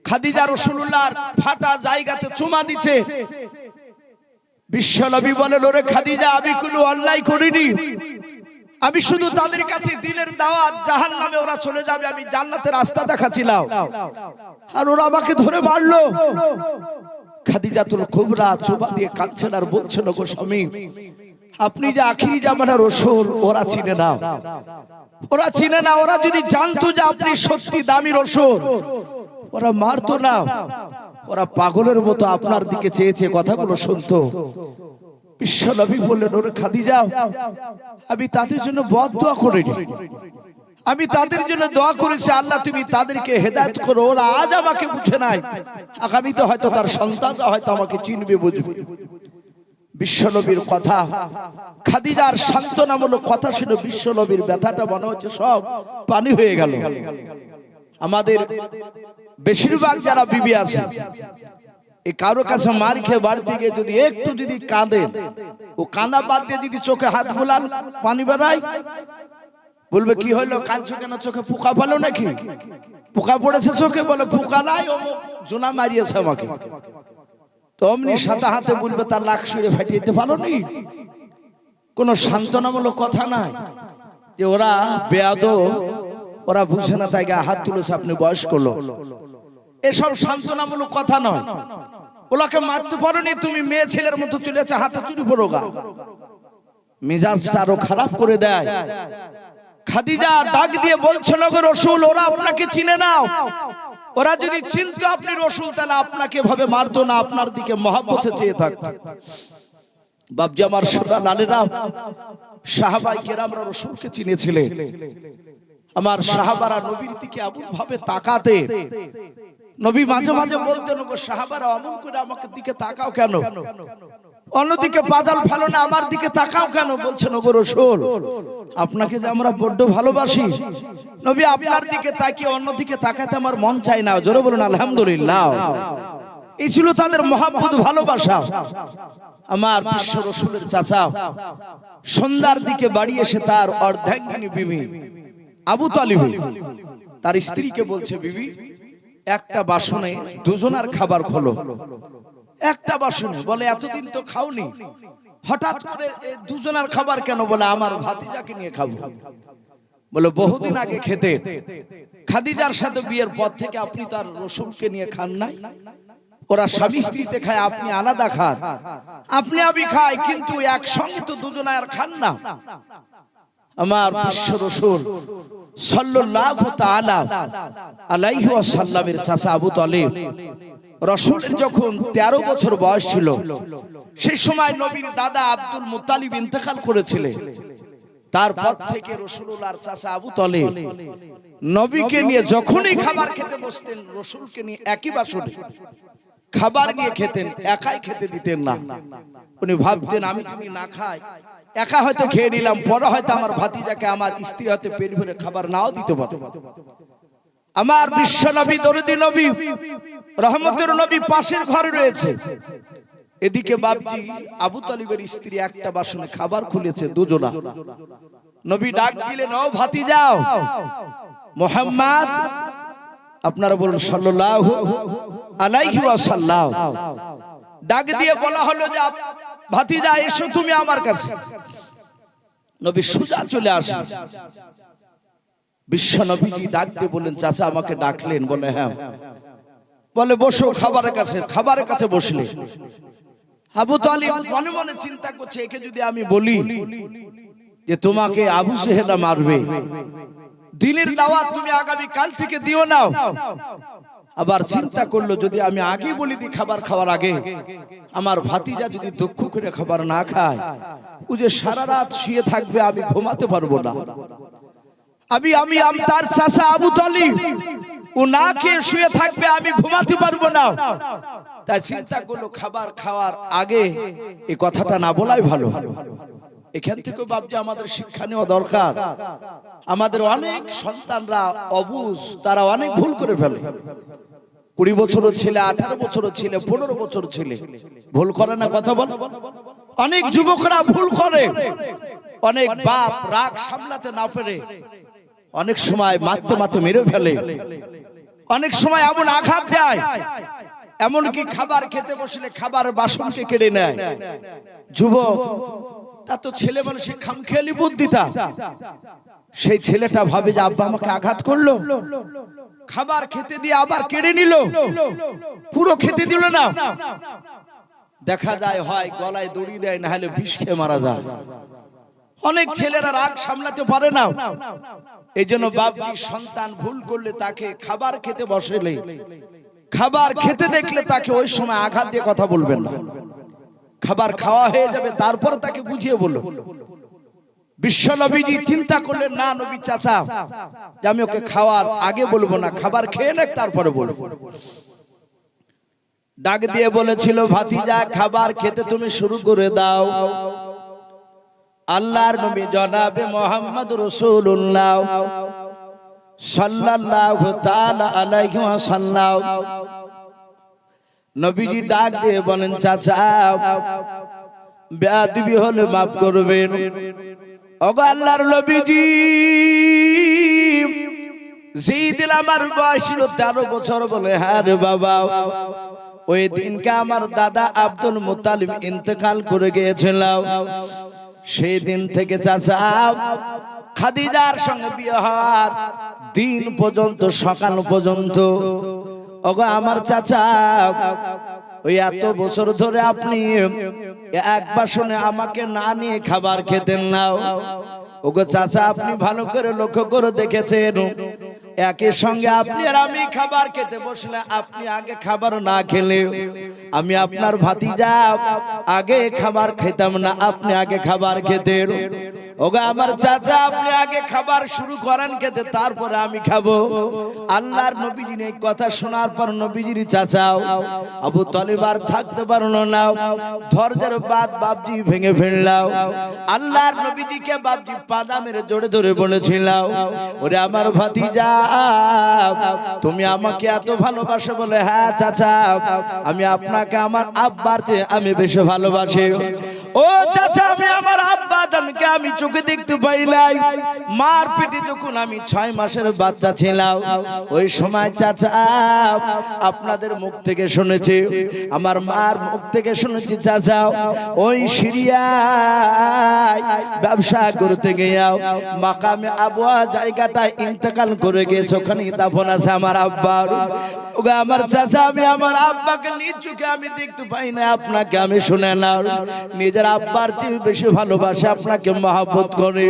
খাদিজা রাসূলুল্লাহর ফাটা জায়গাতে চুমা দিচ্ছে। বিশ্বনবী বলেন, ওরে খাদিজা, আমি কোনো অন্যায় করিনি, আমি শুধু তাদের কাছে দিনের দাওয়াত, জাহান্নামে ওরা চলে যাবে আমি জান্নাতের রাস্তা দেখাচ্ছিলাম, আর ওরা আমাকে ধরে মারলো। খাদিজাতুল কুবরা চুমা দিয়ে কাঁদছেন আর বলছেন, গো স্বামী, আপনি যে আখিরি জামানার রাসূল, ওরা চিনে না, ওরা চিনে না। ওরা যদি জানতো যে আপনি সত্যি দামি রাসূল, ওরা মারতো না, ওরা পাগলের মতো আপনার দিকে চেয়েছে, কথাগুলো শুনতো। বিশ্বনবী বললেন, ওরে খাদিজা, আমি তাদের জন্য বদদোয়া করিনি, আমি তাদের জন্য দোয়া করেছি, আল্লাহ তুমি তাদেরকে হেদায়েত করো। ওরা আজ আমাকে বুঝে নাই, আগামীতে হয়তো তার সন্তানরা হয়তো আমাকে চিনবে, বুঝবে। বিশ্বনবীর কথা, খাদিজার সান্ত্বনামূলক কথা শুনে বিশ্বনবীর ব্যথাটা মনে হচ্ছে সব পানি হয়ে গেল। আমাদের বেশিরভাগ যারা বিবি আছে, এই কারো কাছে মার খেয়ে বাড়িতে গিয়ে যদি একটু যদি কাঁদেন, ও কাঁদা বাদ দিয়ে যদি চোখে হাত বুলান, পানি বেড়ায়, বলবে কি হলো, কাঁদছো কেন, চোখে পোকা ফেলো নাকি, পোকা পড়েছে চোখে, বলে পোকা নাই, ও জোনা মারিয়েছে আমাকে। তো অমনি সাদা হাতে বলবে তার লাখ শুয়ে ফাটিয়ে দিতে পারো নি। কোন সান্ত্বনামূলক কথা নাই যে ওরা বেয়াদব, ওরা বুঝে না তাই হাত তুলেছে, আপনি বয়স্ক লোক, এসব সান্ত্বনামূলক কথা নয়। ওলাকে মারতে পারোনি, তুমি মেয়ে ছেলের মতো চলে যাচ্ছে, হাতে চুরি পড়ো গা, মেজাজটা আরো খারাপ করে দেয়। খাদিজা ডাক দিয়ে বলছেন, গো রাসূল, ওরা আপনাকে চিনে নাও, ওরা যদি চিনতো আপনি রাসূল, তাহলে আপনাকে ভাবে মারতো না, আপনার দিকে মহব্বতে চেয়ে থাকতো। বাপজি আমার সোনা লালেরা, সাহাবায়ে কেরামরা রাসূলকে চিনেছিলেন। আমার সাহাবারা নবীর দিকে এমন ভাবে তাকাতে, নবী মাঝে মাঝে বলতেন, গো সাহাবারা অমন করে আমাকে দিকে তাকাও কেন, অন্যদিকে বাজাল ফেলো না, আমার দিকে তাকাও কেন। বলছেন, গো রাসূল, আপনাকে যে আমরা বড্ড ভালোবাসি, নবী আপনার দিকে তাকিয়ে অন্যদিকে তাকাতে আমার মন চায় না। জোরে বলুন আলহামদুলিল্লাহ। এই ছিল তাদের মহব্বত, ভালোবাসা। আমার বিশ্ব রাসূলের চাচা সন্ধ্যার দিকে বাড়ি এসে তার অর্ধাঙ্গিনী বিবি আবু তালিব তার স্ত্রীকে বলছে, বিবি, একটা বাসনে দুজনার খাবার খোলো, একটা বাসনে। বলে, এতদিন তো খাওনি, হঠাৎ করে দুজনার খাবার কেন? বলে, আমার ভাতিজাকে নিয়ে খাবো। বলে, বহুদিন আগে খেতে, খাদিজার সাথে বিয়ের পর থেকে আপনি তার রাসূলকে নিয়ে খান নাই, ওরা স্বামী স্ত্রীতে খায়, আপনি আলাদা খান, আপনি আমি খাই, কিন্তু একসঙ্গে তো দুজনে আর খান না। আমার বিশ্ব রাসূল সাল্লাল্লাহু তাআলা আলাইহি ওয়াসাল্লামের চাচা আবু তালিব, রাসূলের যখন 13 বছর বয়স ছিল, সেই সময় নবীর দাদা আব্দুল মুত্তালিব ইন্তেকাল করেছিলেন। তারপর থেকে রাসূলুল্লাহর চাচা আবু তালিব নবীকে নিয়ে যখনই খাবার খেতে বসতেন, রাসূলকে নিয়ে একই বাসনে খাবার নিয়ে খেতেন, একাই খেতে দিতেন না। উনি ভাবতেন, আমি যদি না খাই, একা হয়তো খেয়ে নিলাম, পরে হয়তো আমার ভাতিজাকে, আমার স্ত্রী হয়তো পেট ভরে খাবার নাও দিতে পারে। আমার বিশ্ব নবী, দরদি নবী, রহমতের নবী পাশের ঘরে রয়েছে। এদিকে বাপজি আবু তালিবের স্ত্রী একটা বাসনে খাবার খুলেছে, দুজনা। নবী ডাক দিলেন, ও ভাতিজাও মুহাম্মদ, আপনারা বলুন সাল্লাল্লাহু আলাইহি ওয়াসাল্লাম। ডাক দিয়ে বলা হলো যে, ভাতিজা এসো তুমি আমার কাছে। নবী সোজা চলে আসলেন। বিশ্ব নবীজি ডাক দিয়ে বললেন, চাচা আমাকে ডাকলেন? বলে, হ্যাঁ। বলে, বসো খাবারের কাছে। খাবারের কাছে বসলে আবু তালিব মনে মনে চিন্তা করছে, একে যদি আমি বলি যে তোমাকে আবু সেহেলা মারবে, দিনের দাওয়াত তুমি আগামী কাল থেকে দিও নাও। আবার চিন্তা করলো, যদি আমি আগে বলি দিই খাবার খাওয়ার আগে, আমার ভাতিজা যদি দুঃখ করে খাবার না খায়, ও যে সারা রাত শুয়ে থাকবে, আমি ঘুমাতে পারবো না। আমি তার চাচা আবু তালিব, ও না খেয়ে শুয়ে থাকবে, আমি ঘুমাতে পারবো না। তাই চিন্তা করলো, খাবার খাওয়ার আগে এই কথাটা না বলাই ভালো। এখান থেকে বাপজি আমাদের শিক্ষা নেওয়া দরকার। আমাদের অনেক সন্তানরা অবুঝ, তারা অনেক ভুল করে ফেলে। 20 বছরের ছেলে, 18 বছরের ছেলে, 15 বছর ছেলে ভুল করে না? কথা বল। অনেক যুবকরা ভুল করে। অনেক বাপ রাগ সামলাতে না পেরে অনেক সময় মারতে মেরে ফেলে। অনেক সময় এমন আঘাত দেয়, এমনকি খাবার খেতে বসলে খাবার বাসনকে কেড়ে নেয়। যুবক, তা তো ছেলে মানুষের খামখেয়ালি বুদ্ধিতা। সেই ছেলেটা ভাবে যে আব্বা আমাকে আঘাত করলো, খাবার খেতে দিয়ে আবার কেড়ে নিল, পুরো খেতে দিল না। দেখা যায় হয় গলায় দড়ি দেয়, না হলে বিষ খেয়ে মারা যায়। অনেক ছেলেরা রাগ সামলাতে পারে না। এই জন্য বাপজি সন্তান ভুল করলে তাকে খাবার খেতে বসলে, খাবার খেতে দেখলে তাকে ওই সময় আঘাত দিয়ে কথা বলবেন না। খাবার খাওয়া হয়ে যাবে, তারপর তাকে বুঝিয়ে বলল। বিশ্ব নবীজি চিন্তা করলেন, না নবী চাচা যে আমি ওকে খাওয়ার আগে বলবো না, খাবার খেয়ে নেক তারপরে বলবো। ডাক দিয়ে বলেছিল, ভাতিজা খাবার খেতে তুমি শুরু করে দাও। আল্লাহর নবী জনাবে মুহাম্মদ রাসূলুল্লাহ সাল্লাল্লাহু তাআলা আলাইহি ওয়াসাল্লাম নবীজি ডাক দিয়ে বলেন, চাচা বেয়াদবি হলে মাফ করবেন। ওগো আল্লাহর নবীজি, যেদিন আমার বয়স ছিল 13 বছর, বলে হ্যাঁ রে বাবা, ওই দিনকে আমার দাদা আব্দুল মুত্তালিব ইন্তেকাল করে গিয়েছিল। সেই দিন থেকে চাচা খাদিজার সঙ্গে বিয়ে হওয়ার দিন পর্যন্ত, সকাল পর্যন্ত, ওগো আমার চাচা ওই এত বছর ধরে আপনি এক বাসনে আমাকে না নিয়ে খাবার খেতেন না। ওগো চাচা, আপনি ভালো করে লক্ষ্য করে দেখেছেন, একই সঙ্গে আপনি আর আমি খাবার খেতে বসলে আপনি আগে খাবার না খেলে আমি আপনার ভাতিজা আগে খাবার খেতাম না, আপনি আগে খাবার খেতেন। ওগো আমার চাচা, আপনি আগে খাবার শুরু করেন খেতে, তারপরে আমি খাবো। আল্লাহর নবীজির এই কথা শোনার পর নবীজির চাচাও আবু তালিব আর থাকতে পারলো না, ধৈর্যের বাদ বাপজি ভেঙে ফেললাম। আল্লাহর নবীজিকে বাপজি পাদা মেরে জোরে ধরে বলেছিল, ওরে আমার ভাতিজা, তুমি আমাকে এত ভালোবাসো? বলে হ্যাঁ চাচা, আমি আপনাকে আমার আব্বার চেয়ে আমি বেশি ভালোবাসি। ও চাচা, আমি আমার আব্বা জানকে আমি চোখে দেখতে পাই নাই। মার পেটে যখন আমি 6 মাসের বাচ্চা ছিলাম, ওই সময় চাচা আপনাদের মুখ থেকে শুনেছি, আমার মার মুখ থেকে শুনেছি চাচা, ওই সিরিয়ায় ব্যবসা করতে গিয়েও মাকামে আবওয়া জায়গাটায় ইন্তেকাল করে গেছে, ওখানে দাফন আছে আমার আব্বার। ওগো আমার চাচা, আমি আমার আব্বাকে নিজ চোখে আমি দেখতে পাই না, আপনাকে আমি শুনে না, নিজের আব্বার চেয়ে বেশি ভালোবাসে, আপনাকে মহব্বত করে।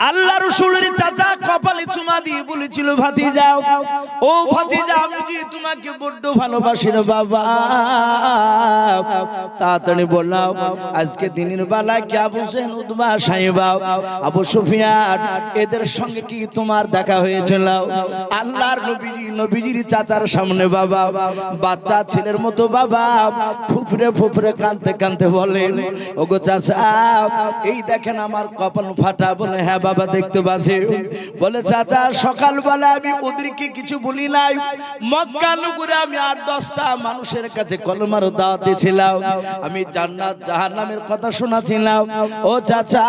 আল্লাহ রাসূলের চাচা কপালে চুমা দিয়ে বলেছিল, ভাতিজা, ও ভাতিজা, আমি যে তোমাকে বড্ড ভালোবাসি রে বাবা। তাড়াতাড়ি বললাম, আজকে দিনের বেলায় কি আবু জেহেল, উতবা, সাইবা, আবু সুফিয়ান এদের সঙ্গে কি তোমার দেখা হয়েছিল? আল্লাহর নবীজির চাচার সামনে বাবা বাচ্চা ছেলের মতো বাবা ফুফরে ফুফরে কাঁদতে কাঁদতে বলেন, ওগো চাচা, এই দেখেন আমার কপাল ফাটা। বলে হ্যাঁ বাবা, দেখতে পাচ্ছি। বলে চাচা, সকালবেলা আমি ওদেরকে কিছু বলি নাই, মক্কা নগরে আমি 8-10টা মানুষের কাছে কলমার দাওয়াত দিয়েছিলাম, আমি জান্নাত জাহান্নামের কথা শোনাছিলাম। ও চাচা,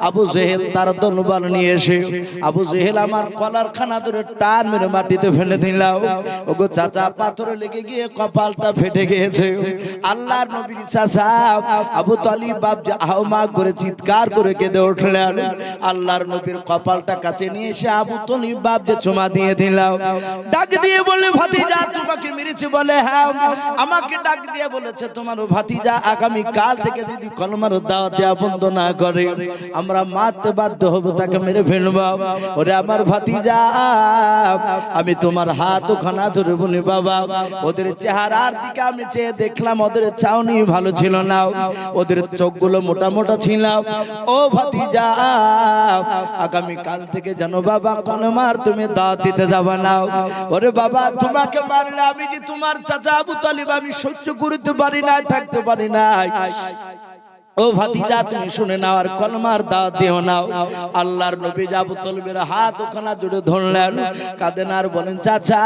আবু জেহেল তার দলবল নিয়ে এসে আবু জেহেল আমার কলার খানা ধরে টান মেরে মাটিতে ফেলে দিলাম। ওগো চাচা, পাথরে লেগে গিয়ে কপালটা ফেটে গিয়েছে। আল্লাহর নবীর চাচা আবু তালিব বাপজি আহমা করে চিৎকার করে কেঁদে উঠলেন। আল্লাহর নবীর কপালটা কাছে নিয়ে এসে আবু তালিব বাপজি চুমা দিয়ে দিলাম। ডাক দিয়ে বলে, ভাতিজা তোমাকে মেরেছে? বলে হ্যাঁ। আমাকে ডাক দিয়ে বলেছে, তোমার ভাতিজা আগামী কাল থেকে যদি কলমার দাওয়াত দেয়া বন্ধ না করে আমরা মারতে বাধ্য হব, তাকে মেরে ফেলব। ওরে আমার ভাতিজা, আমি তোমার হাত ওখানা ধরে বলি বাবা, ওদের চেহারার দিকে আমি চেয়ে দেখলাম, ওদের চাউনি ভালো ছিল না, ওদের চোখগুলো মোটা মোটা ছিল। ও ভাতিজা, আগামী কাল থেকে জানো বাবা কলমার তুমি দাওয়াত দিতে যাবা না। ওরে বাবা, তোমাকে মারলে আমি যে তোমার চাচা আবু তালিব আমি সহ্য করতে পারি না, থাকতে পারি না। ও ভাতিজা তুমি শুনে নাও আর কলমার দাওয়াত দিও নাও। আল্লাহর নবী আবু তালেবের হাত ওখানে জুড়ে ধরলেন, কাঁদেন আর বলেন চাচা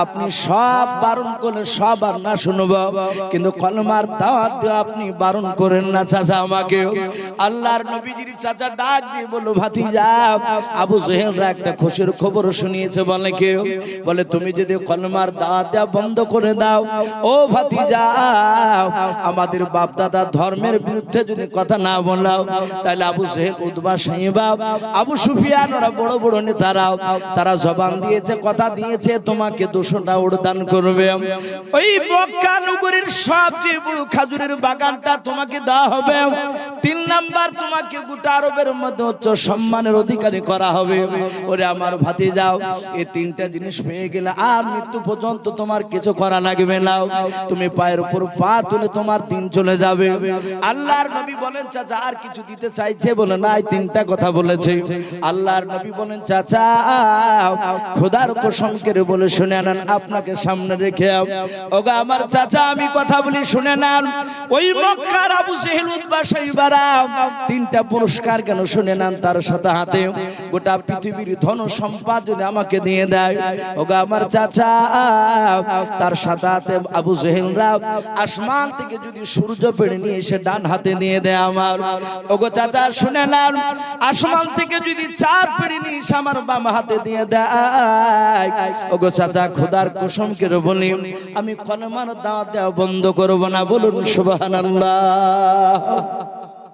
আপনি সব বারণ করলে সব আর না শুনবো, কিন্তু কলমার দাওয়াত দিয়ে আপনি বারণ করেন না চাচা আমাকে। আল্লাহর নবীজির চাচা ডাক দিয়ে বলল ভাতিজা আবু জেহেলরা একটা খুশির খবর শুনিয়েছে। বলে কেউ? বলে তুমি যদি কলমার দাওয়াত দেওয়া বন্ধ করে দাও ও ভাতিজা আমাদের বাপ দাদা ধর্মের বিরুদ্ধে যদি কথা না বলাও তাহলে আবু জেহেল উতবা সাইবা আবু সুফিয়ান ওরা বড় বড় নেতারাও তারা জবান দিয়েছে কথা দিয়েছে তোমাকে 200টা উড়দান করবে, ওই মক্কা নগরীর সবচেয়ে বড় খেজুরের বাগানটা তোমাকে দেওয়া হবে, 3 নাম্বার তোমাকে গোটা আরবের মধ্যে উচ্চ সম্মানের অধিকারী করা হবে। ওরে আমার ভাতিজাও এই 3টা জিনিস পেয়ে গেলে আর মৃত্যু পর্যন্ত তোমার কিছু করা লাগবে না, তুমি পায়ের উপর পা তুলে তোমার দিন চলে যাবে। আল্লাহর নবী বলেন চাচা আর কিছু দিতে চাইছে? বলে না, এই 3টা কথা বলেছে। আল্লাহর নবী বলেন চাচা খোদার কসম করে বলে শুনে নেন, আপনাকে সামনে রেখে ওগো আমার চাচা আমি কথা বলি শুনে নেন, ওই মক্কার আবু জেহেল উতবা সাইবারা 3টা পুরস্কার কেন শুনে নেন, তার সাথে হাতে গোটা পৃথিবীর ধন সম্পদ যদি আমাকে দিয়ে দেয় ওগো আমার চাচা তার সাথে হাতে আবু জেহেলরা আসমান থেকে যদি সূর্য পেড়ে নিয়ে এসে ডান হাতে দিয়ে দেয় আমার, ওগো চাচা শুনে নেন আসমান থেকে যদি চাঁদ পেড়ে নিয়ে এসে আমার বাম হাতে দিয়ে দেয় ওগো চাচা খোদার কসম করে বলি আমি কলমার দাওয়াত দেওয়া বন্ধ করব না। বলুন সুবহানাল্লাহ।